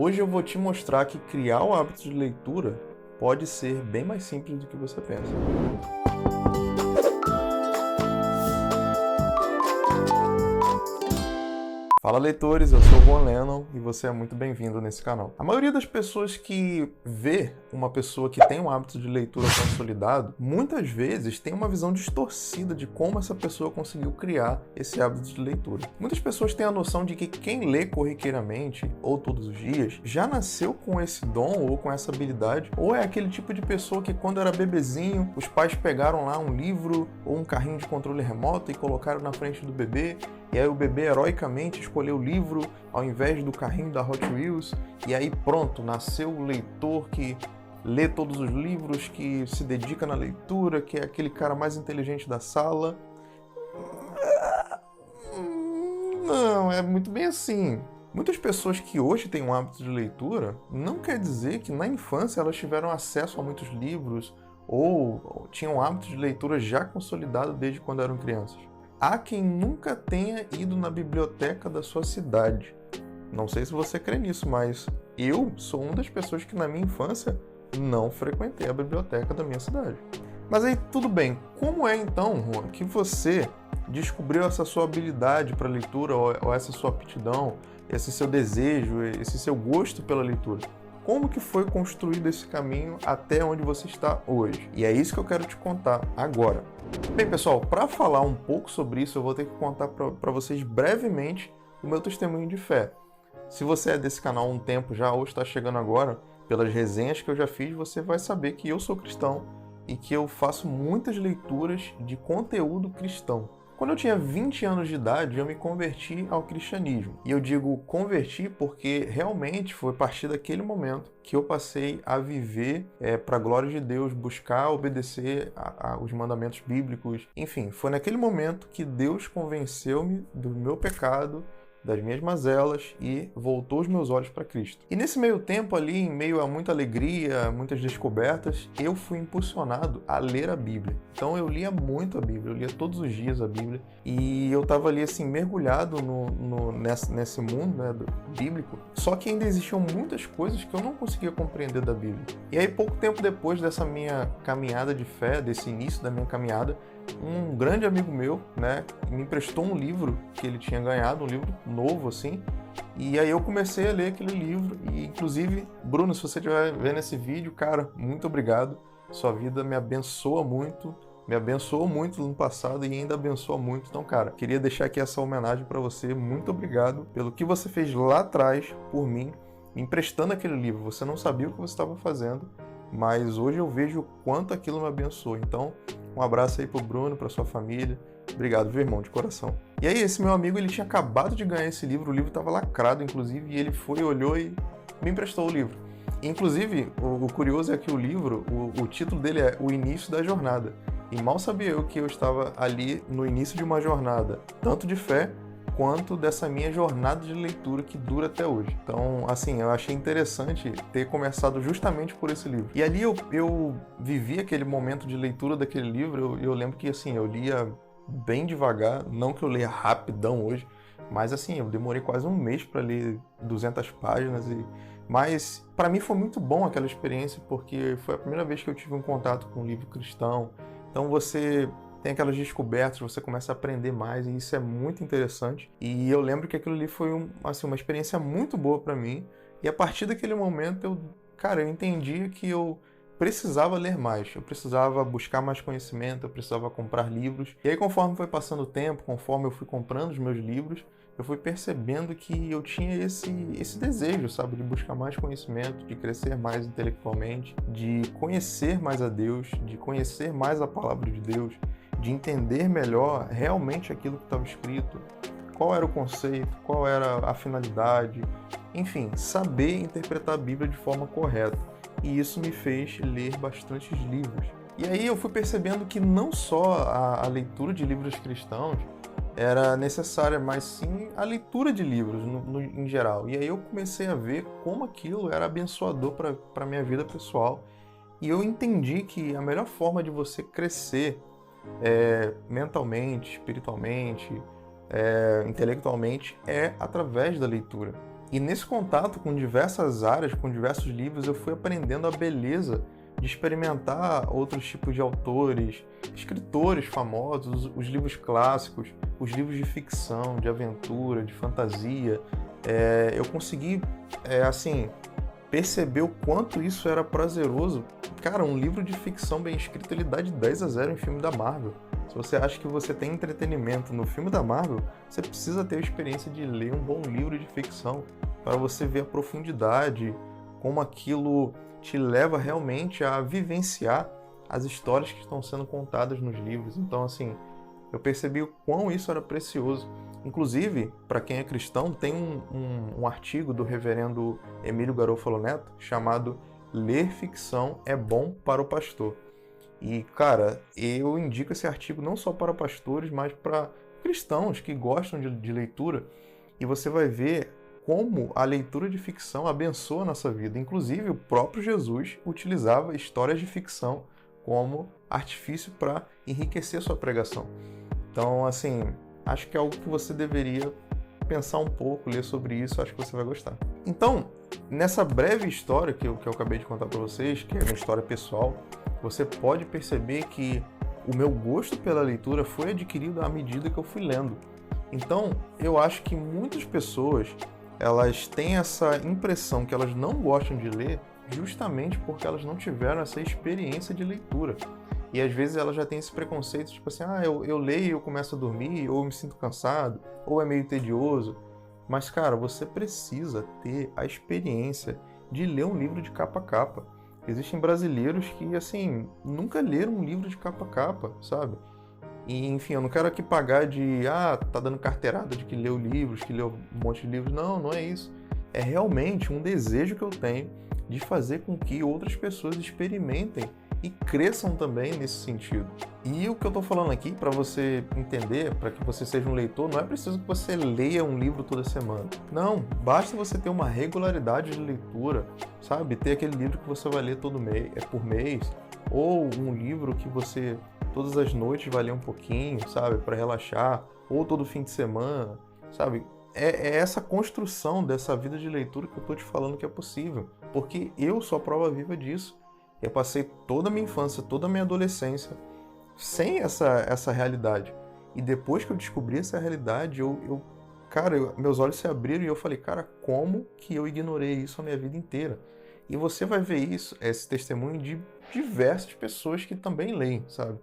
Hoje eu vou te mostrar que criar o hábito de leitura pode ser bem mais simples do que você pensa. Fala, leitores, eu sou o Juan Lennon e você é muito bem-vindo nesse canal. A maioria das pessoas que vê uma pessoa que tem um hábito de leitura consolidado, muitas vezes tem uma visão distorcida de como essa pessoa conseguiu criar esse hábito de leitura. Muitas pessoas têm a noção de que quem lê corriqueiramente ou todos os dias já nasceu com esse dom ou com essa habilidade, ou é aquele tipo de pessoa que quando era bebezinho, os pais pegaram lá um livro ou um carrinho de controle remoto e colocaram na frente do bebê. E aí o bebê heroicamente escolheu o livro ao invés do carrinho da Hot Wheels. E aí pronto, nasceu o leitor que lê todos os livros, que se dedica na leitura, que é aquele cara mais inteligente da sala. Não, é muito bem assim. Muitas pessoas que hoje têm um hábito de leitura não quer dizer que na infância elas tiveram acesso a muitos livros ou tinham um hábito de leitura já consolidado desde quando eram crianças. Há quem nunca tenha ido na biblioteca da sua cidade. Não sei se você crê nisso, mas eu sou uma das pessoas que na minha infância não frequentei a biblioteca da minha cidade. Mas aí tudo bem, como é então, Juan, que você descobriu essa sua habilidade para leitura ou essa sua aptidão, esse seu desejo, esse seu gosto pela leitura? Como que foi construído esse caminho até onde você está hoje? E é isso que eu quero te contar agora. Bem, pessoal, para falar um pouco sobre isso, eu vou ter que contar para vocês brevemente o meu testemunho de fé. Se você é desse canal há um tempo já ou está chegando agora, pelas resenhas que eu já fiz, você vai saber que eu sou cristão e que eu faço muitas leituras de conteúdo cristão. Quando eu tinha 20 anos de idade, eu me converti ao cristianismo. E eu digo converti porque realmente foi a partir daquele momento que eu passei a viver para a glória de Deus, buscar obedecer aos mandamentos bíblicos. Enfim, foi naquele momento que Deus convenceu-me do meu pecado, das minhas mazelas e voltou os meus olhos para Cristo. E nesse meio tempo ali, em meio a muita alegria, muitas descobertas, eu fui impulsionado a ler a Bíblia. Então eu lia muito a Bíblia, eu lia todos os dias a Bíblia e eu estava ali assim mergulhado nesse mundo, né, bíblico, só que ainda existiam muitas coisas que eu não conseguia compreender da Bíblia. E aí pouco tempo depois dessa minha caminhada de fé, desse início da minha caminhada, um grande amigo meu, né, me emprestou um livro que ele tinha ganhado, um livro novo assim, e aí eu comecei a ler aquele livro e inclusive, Bruno, se você estiver vendo esse vídeo, cara, muito obrigado, sua vida me abençoou muito no passado e ainda abençoa muito, então cara, queria deixar aqui essa homenagem para você, muito obrigado pelo que você fez lá atrás por mim, me emprestando aquele livro, você não sabia o que você estava fazendo, mas hoje eu vejo o quanto aquilo me abençoou, então um abraço aí pro Bruno, pra sua família. Obrigado, viu, irmão, de coração. E aí, esse meu amigo, ele tinha acabado de ganhar esse livro, o livro estava lacrado, inclusive, e ele foi, olhou e me emprestou o livro. Inclusive, o curioso é que o livro, o título dele é O Início da Jornada. E mal sabia eu que eu estava ali no início de uma jornada, tanto de fé, quanto dessa minha jornada de leitura que dura até hoje. Então, assim, eu achei interessante ter começado justamente por esse livro. E ali eu vivi aquele momento de leitura daquele livro, eu lembro que, assim, eu lia bem devagar, não que eu leia rapidão hoje, mas, assim, eu demorei quase um mês para ler 200 páginas, mas para mim foi muito bom aquela experiência, porque foi a primeira vez que eu tive um contato com um livro cristão. Então, você tem aquelas descobertas, você começa a aprender mais e isso é muito interessante. E eu lembro que aquilo ali foi uma experiência muito boa para mim. E a partir daquele momento, eu entendi que eu precisava ler mais, eu precisava buscar mais conhecimento, eu precisava comprar livros. E aí, conforme foi passando o tempo, conforme eu fui comprando os meus livros, eu fui percebendo que eu tinha esse desejo, sabe, de buscar mais conhecimento, de crescer mais intelectualmente, de conhecer mais a Deus, de conhecer mais a palavra de Deus, de entender melhor realmente aquilo que estava escrito, qual era o conceito, qual era a finalidade, enfim, saber interpretar a Bíblia de forma correta. E isso me fez ler bastantes livros. E aí eu fui percebendo que não só a leitura de livros cristãos era necessária, mas sim a leitura de livros em geral. E aí eu comecei a ver como aquilo era abençoador para a minha vida pessoal. E eu entendi que a melhor forma de você crescer mentalmente, espiritualmente, intelectualmente, é através da leitura. E nesse contato com diversas áreas, com diversos livros, eu fui aprendendo a beleza de experimentar outros tipos de autores, escritores famosos, os livros clássicos, os livros de ficção, de aventura, de fantasia. Eu consegui, assim, perceber o quanto isso era prazeroso. Cara, um livro de ficção bem escrito, ele dá de 10 a 0 em filme da Marvel. Se você acha que você tem entretenimento no filme da Marvel, você precisa ter a experiência de ler um bom livro de ficção para você ver a profundidade, como aquilo te leva realmente a vivenciar as histórias que estão sendo contadas nos livros. Então, assim, eu percebi o quão isso era precioso. Inclusive, para quem é cristão, tem um artigo do reverendo Emílio Garofalo Neto chamado Ler Ficção é Bom para o Pastor. E, cara, eu indico esse artigo não só para pastores, mas para cristãos que gostam de leitura. E você vai ver como a leitura de ficção abençoa a nossa vida. Inclusive, o próprio Jesus utilizava histórias de ficção como artifício para enriquecer sua pregação. Então, assim, acho que é algo que você deveria pensar um pouco, ler sobre isso, acho que você vai gostar. Então, nessa breve história que eu acabei de contar para vocês, que é a minha história pessoal, você pode perceber que o meu gosto pela leitura foi adquirido à medida que eu fui lendo. Então, eu acho que muitas pessoas, elas têm essa impressão que elas não gostam de ler justamente porque elas não tiveram essa experiência de leitura. E às vezes elas já têm esse preconceito, tipo assim, eu leio e eu começo a dormir, ou eu me sinto cansado, ou é meio tedioso. Mas, cara, você precisa ter a experiência de ler um livro de capa a capa. Existem brasileiros que, assim, nunca leram um livro de capa a capa, sabe? E, enfim, eu não quero aqui pagar de, tá dando carteirada de que leu livros, que leu um monte de livros. Não, não é isso. É realmente um desejo que eu tenho de fazer com que outras pessoas experimentem e cresçam também nesse sentido. E o que eu tô falando aqui, para você entender, para que você seja um leitor, não é preciso que você leia um livro toda semana. Não, basta você ter uma regularidade de leitura, sabe? Ter aquele livro que você vai ler todo mês, por mês, ou um livro que você todas as noites vai ler um pouquinho, sabe? Para relaxar, ou todo fim de semana, sabe? É essa construção dessa vida de leitura que eu tô te falando que é possível, porque eu sou a prova viva disso. Eu passei toda a minha infância, toda a minha adolescência sem essa realidade. E depois que eu descobri essa realidade, meus olhos se abriram e eu falei, cara, como que eu ignorei isso a minha vida inteira? E você vai ver isso, esse testemunho de diversas pessoas que também leem, sabe?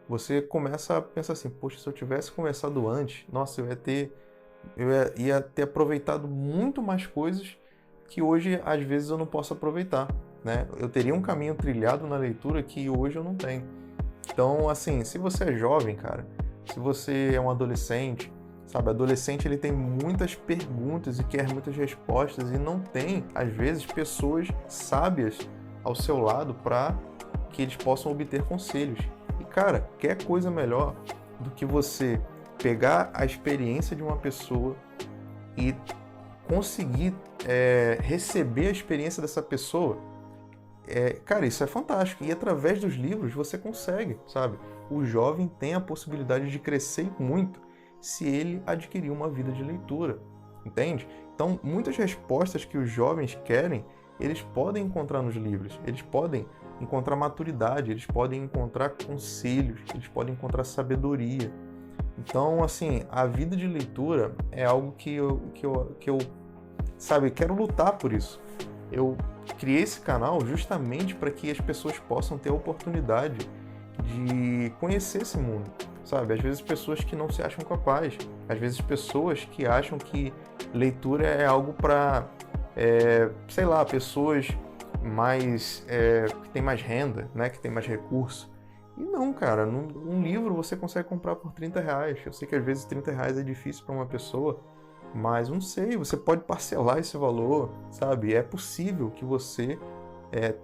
Você começa a pensar assim, poxa, se eu tivesse começado antes, nossa, ia ter aproveitado muito mais coisas que hoje, às vezes, eu não posso aproveitar, né? Eu teria um caminho trilhado na leitura que hoje eu não tenho. Então, assim, se você é jovem, cara, se você é um adolescente, sabe? Adolescente, ele tem muitas perguntas e quer muitas respostas e não tem, às vezes, pessoas sábias ao seu lado para que eles possam obter conselhos. E, cara, quer coisa melhor do que você pegar a experiência de uma pessoa e conseguir receber a experiência dessa pessoa, cara, isso é fantástico. E através dos livros você consegue, sabe? O jovem tem a possibilidade de crescer muito se ele adquirir uma vida de leitura, entende? Então, muitas respostas que os jovens querem, eles podem encontrar nos livros. Eles podem encontrar maturidade, eles podem encontrar conselhos, eles podem encontrar sabedoria. Então, assim, a vida de leitura é algo que eu sabe, quero lutar por isso. Eu criei esse canal justamente para que as pessoas possam ter a oportunidade de conhecer esse mundo, sabe? Às vezes pessoas que não se acham capazes, às vezes pessoas que acham que leitura é algo para, sei lá, pessoas mais que têm mais renda, né? Que têm mais recurso. E não, cara, um livro você consegue comprar por R$30. Eu sei que às vezes R$30 é difícil para uma pessoa, mas não sei, você pode parcelar esse valor, sabe? É possível que você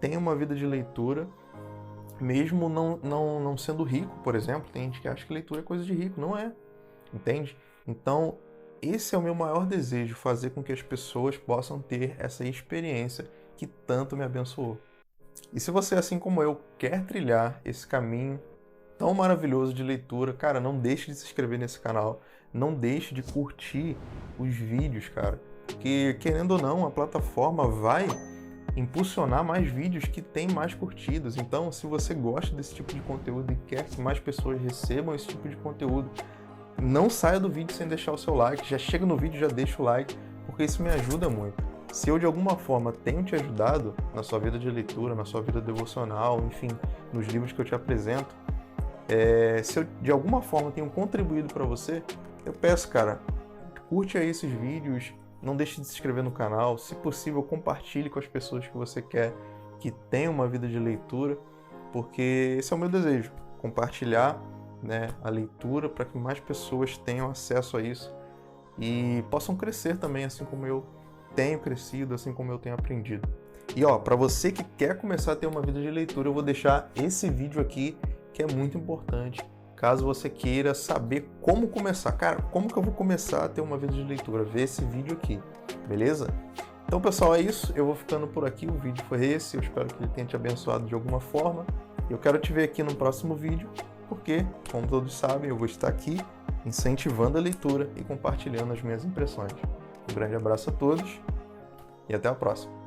tenha uma vida de leitura, mesmo não sendo rico, por exemplo. Tem gente que acha que leitura é coisa de rico, não é, entende? Então, esse é o meu maior desejo, fazer com que as pessoas possam ter essa experiência que tanto me abençoou. E se você, assim como eu, quer trilhar esse caminho tão maravilhoso de leitura, cara, não deixe de se inscrever nesse canal, não deixe de curtir os vídeos, cara, que, querendo ou não, a plataforma vai impulsionar mais vídeos que têm mais curtidas. Então, se você gosta desse tipo de conteúdo e quer que mais pessoas recebam esse tipo de conteúdo, não saia do vídeo sem deixar o seu like. Já chega no vídeo, já deixa o like, porque isso me ajuda muito. Se eu de alguma forma tenho te ajudado na sua vida de leitura, na sua vida devocional, enfim, nos livros que eu te apresento, se eu de alguma forma tenho contribuído para você, eu peço, cara, curte aí esses vídeos, não deixe de se inscrever no canal, se possível compartilhe com as pessoas que você quer que tenham uma vida de leitura, porque esse é o meu desejo, compartilhar, né, a leitura para que mais pessoas tenham acesso a isso e possam crescer também, assim como eu tenho crescido, assim como eu tenho aprendido. E ó, para você que quer começar a ter uma vida de leitura, eu vou deixar esse vídeo aqui que é muito importante, caso você queira saber como começar. Cara, como que eu vou começar a ter uma vida de leitura? Vê esse vídeo aqui, beleza? Então, pessoal, é isso. Eu vou ficando por aqui. O vídeo foi esse. Eu espero que ele tenha te abençoado de alguma forma. Eu quero te ver aqui no próximo vídeo, porque, como todos sabem, eu vou estar aqui incentivando a leitura e compartilhando as minhas impressões. Um grande abraço a todos e até a próxima.